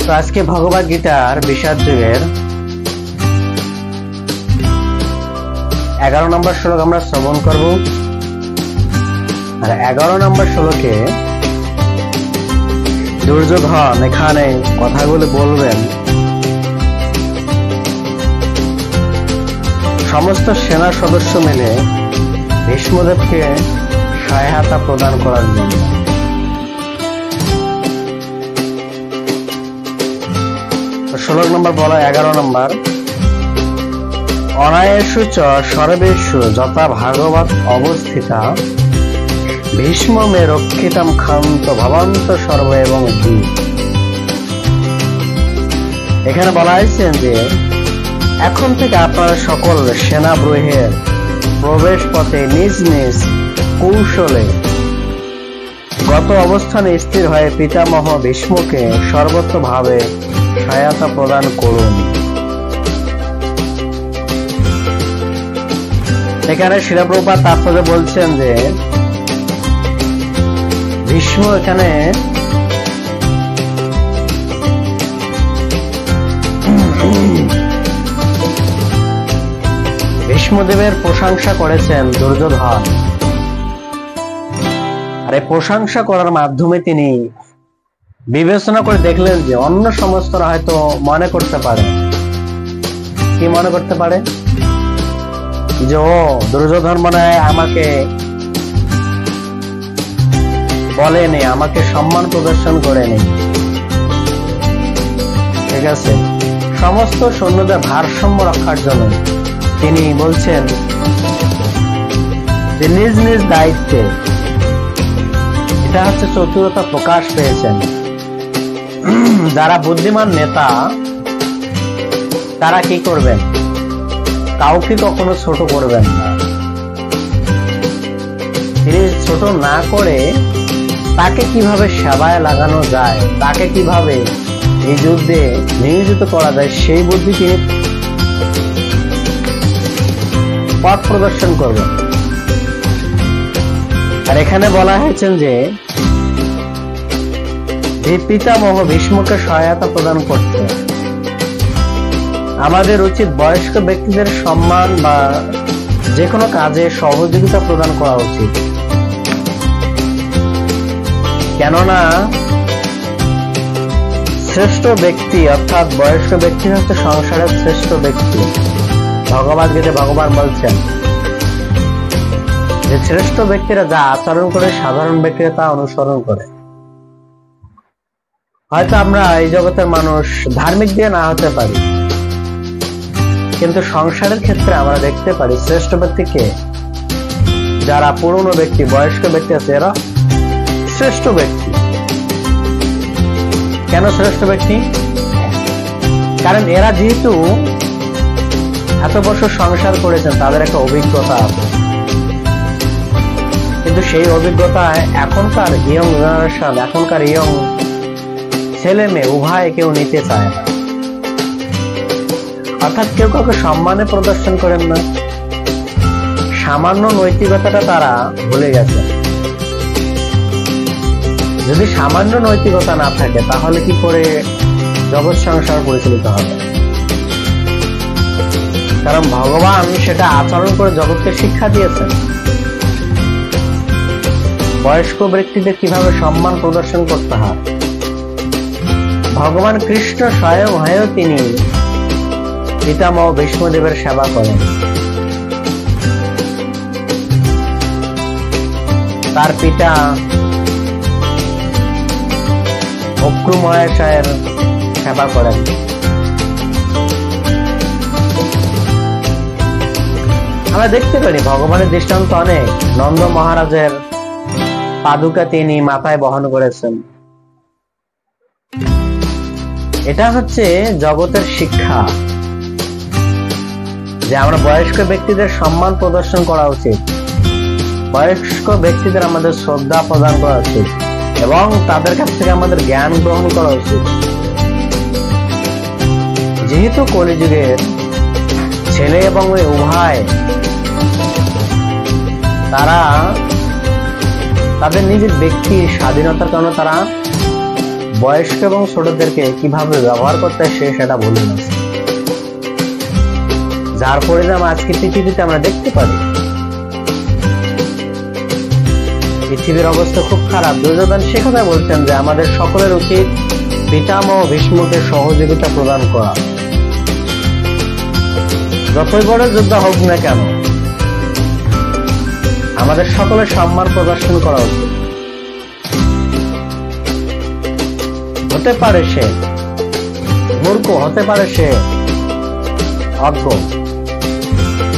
তো আজকে ভগবদ গীতার বিষাদ যুগের 11 নম্বর শ্লোক আমরা শ্রবণ করব। আর 11 নম্বর শ্লোকে দুর্যোধন এখানে কথাগুলো বলবেন। সমস্ত সেনা সদস্য মিলে ভীষ্মদেবকে সহায়তা প্রদান করার জন্য। শ্লোক নম্বর বলা 11 নম্বর, অনায়েষু চ সর্বেষু যথা ভাগবত অবস্থিতা ভীষ্ম মে রক্ষিতম ক্ষান্ত ভবন্ত সর্ব এবং কি। এখানে বলা হয়েছে যে এখন থেকে আপনারা সকল সেনাব্যূহের প্রবেশ পথে নিজ নিজ কৌশলে গত অবস্থানে স্থির হয়ে পিতামহ ভীষ্মকে সর্বতোভাবে সহায়তা প্রদান করুন। এখানে শিলা প্রভুপাদ তাৎপর্য বলছেন যে ভীষ্ম এখানে ভীষ্মদেবের প্রশংসা করেছেন দুর্যোধন। আর এই প্রশংসা করার মাধ্যমে তিনি বিবেচনা করে দেখলেন যে অন্য সমস্তরা হয়তো মনে করতে পারে, কি মনে করতে পারে যে ও দুর্যোধন মনে হয় আমাকে বলেনি, আমাকে সম্মান প্রদর্শন করেনি। ঠিক আছে, সমস্ত সৈন্যদের ভারসাম্য রক্ষার জন্য তিনি বলছেন যে নিজ নিজ দায়িত্বে, এটা হচ্ছে চতুরতা প্রকাশ পেয়েছেন। যারা বুদ্ধিমান নেতা তারা কি করবেন, কাউকে কখনো ছোট করবেন না। তিনি ছোট না করে তাকে কিভাবে সেবায় লাগানো যায়, তাকে কিভাবে এই যুদ্ধে নিয়োজিত করা যায় সেই বুদ্ধি তিনি পথ প্রদর্শন করবেন। আর এখানে বলা হয়েছে যে পিতামহ ভীষ্মকে সহায়তা প্রদান করতে আমাদের উচিত বয়স্ক ব্যক্তিদের সম্মান বা যে কোনো কাজে সহযোগিতা প্রদান করা উচিত। কেননা শ্রেষ্ঠ ব্যক্তি অর্থাৎ বয়স্ক ব্যক্তি হচ্ছে সংসারের শ্রেষ্ঠ ব্যক্তি। ভগবদ গীতায় ভগবান বলছেন যে শ্রেষ্ঠ ব্যক্তিরা যা আচরণ করে সাধারণ ব্যক্তিরা তা অনুসরণ করে। হয়তো আমরা এই জগতের মানুষ ধার্মিক দিয়ে না হতে পারি, কিন্তু সংসারের ক্ষেত্রে আমরা দেখতে পারি শ্রেষ্ঠ ব্যক্তিকে, যারা পুরনো ব্যক্তি বয়স্ক ব্যক্তি আছে এরা শ্রেষ্ঠ ব্যক্তি। কেন শ্রেষ্ঠ ব্যক্তি? কারণ এরা যেহেতু এত বছর সংসার করেছেন, তাদের একটা অভিজ্ঞতা আছে। কিন্তু সেই অভিজ্ঞতায় এখনকার ইয়ং জেনারেশন, এখনকার ইয়ং ছেলে মেয়ে উভয় কেউ নিতে চায় না। অর্থাৎ কেউ কাউকে সম্মানে প্রদর্শন করেন না, সামান্য নৈতিকতাটা তারা ভুলে গেছে। যদি সামান্য নৈতিকতা না থাকে তাহলে কি করে জগৎ সংসার পরিচালিত হবে? কারণ ভগবান সেটা আচরণ করে জগৎকে শিক্ষা দিয়েছেন। বয়স্ক ব্যক্তিদের কিভাবে সম্মান প্রদর্শন করতে হয়, ভগবান কৃষ্ণ স্বয়ং হয়েও তিনি পিতামহ ভীষ্মদেবের সেবা করেন। তার পিতা অক্রু মহাশয়ের সেবা করেন। আমরা দেখতে পারি ভগবানের দৃষ্টান্ত অনেক। নন্দ মহারাজের পাদুকা তিনি মাথায় বহন করেছেন। এটা হচ্ছে জগতের শিক্ষা যে আমরা বয়স্ক ব্যক্তিদের সম্মান প্রদর্শন করা উচিত, বয়স্ক ব্যক্তিদের আমাদের শ্রদ্ধা প্রদান করা উচিত এবং তাদের কাছ থেকে আমাদের জ্ঞান গ্রহণ করা উচিত। যেহেতু কলিযুগের ছেলে এবং মেয়ে উভয় তারা তাদের নিজের ব্যক্তির স্বাধীনতার কারণে তারা বয়স্ক এবং ছোটদেরকে কিভাবে ব্যবহার করতে হয় সে সেটা ভুলে গেছে, যার পরিণাম আজকে পৃথিবীতে আমরা দেখতে পারি। পৃথিবীর অবস্থা খুব খারাপ। দুর্যোধন সে কথা বলছেন যে আমাদের সকলের উচিত পিতামহ ভীষ্মকে সহযোগিতা প্রদান করা। যতই বড় যোদ্ধা হোক না কেন, আমাদের সকলের সম্মান প্রদর্শন করা উচিত। হতে পারে সে মূর্খ, হতে পারে সে অজ্ঞ,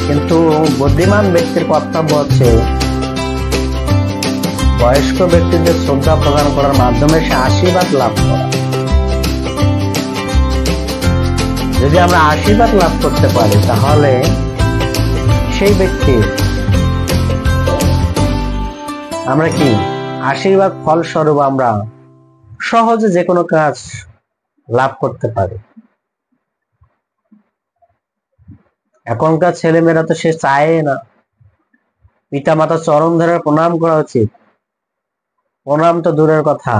কিন্তু বুদ্ধিমান ব্যক্তির কর্তব্য হচ্ছে বয়স্ক ব্যক্তিদের শ্রদ্ধা প্রদান করার মাধ্যমে সে আশীর্বাদ লাভ করা। যদি আমরা আশীর্বাদ লাভ করতে পারি তাহলে সেই ব্যক্তি আমরা কি আশীর্বাদ ফলস্বরূপ আমরা সহজে যে কোনো কাজ লাভ করতে পারি। এখনকার ছেলেমেয়েরা তো সে চায় না। পিতা মাতা চরণ ধরে প্রণাম করা উচিত, প্রণাম তো দূরের কথা,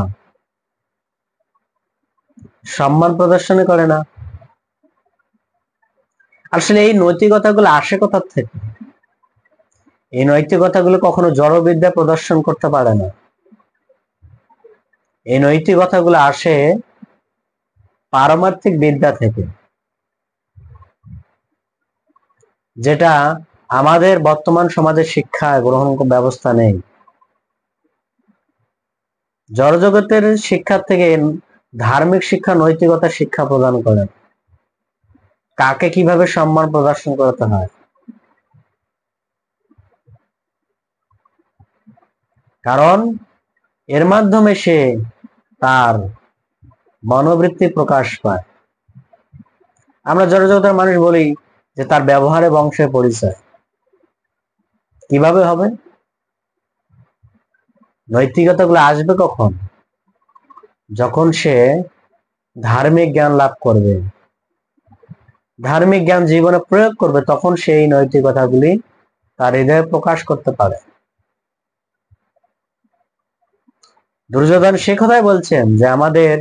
সম্মান প্রদর্শন করে না। আসলে এই নৈতিকতাগুলো আসে কোথা থেকে? এই নৈতিকতাগুলো কখনো জড়বিদ্যা প্রদর্শন করতে পারে না। এই নৈতিকতাগুলো আসে পারমার্থিক বিদ্যা থেকে, যেটা আমাদের বর্তমান সমাজের শিক্ষা গ্রহণ ব্যবস্থা নেই। জড়জগতের শিক্ষা থেকে ধার্মিক শিক্ষা, নৈতিকতা শিক্ষা প্রদান করেন, কাকে কিভাবে সম্মান প্রদর্শন করতে হয়। কারণ এর মাধ্যমে সে তার মনোবৃত্তি প্রকাশ পায়। আমরা জড়জগতের মানুষ বলি যে তার ব্যবহারে বংশের পরিচয়। কিভাবে হবে? নৈতিকতাগুলো আসবে কখন? যখন সে ধার্মিক জ্ঞান লাভ করবে, ধার্মিক জ্ঞান জীবনে প্রয়োগ করবে, তখন সেই নৈতিকতাগুলি তার হৃদয়ে প্রকাশ করতে পারে। দুর্যোধন সে কথাই বলছেন যে আমাদের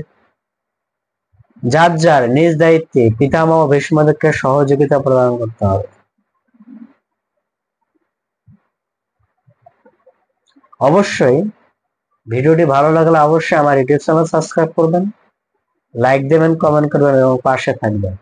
যার যার নিজ দায়িত্বে পিতামহ ভীষ্মদেরকে সহযোগিতা প্রদান করতে হবে। অবশ্যই ভিডিওটি ভালো লাগলে অবশ্যই আমার ইউটিউব চ্যানেল সাবস্ক্রাইব করবেন, লাইক দেবেন, কমেন্ট করবেন এবং পাশে থাকবেন।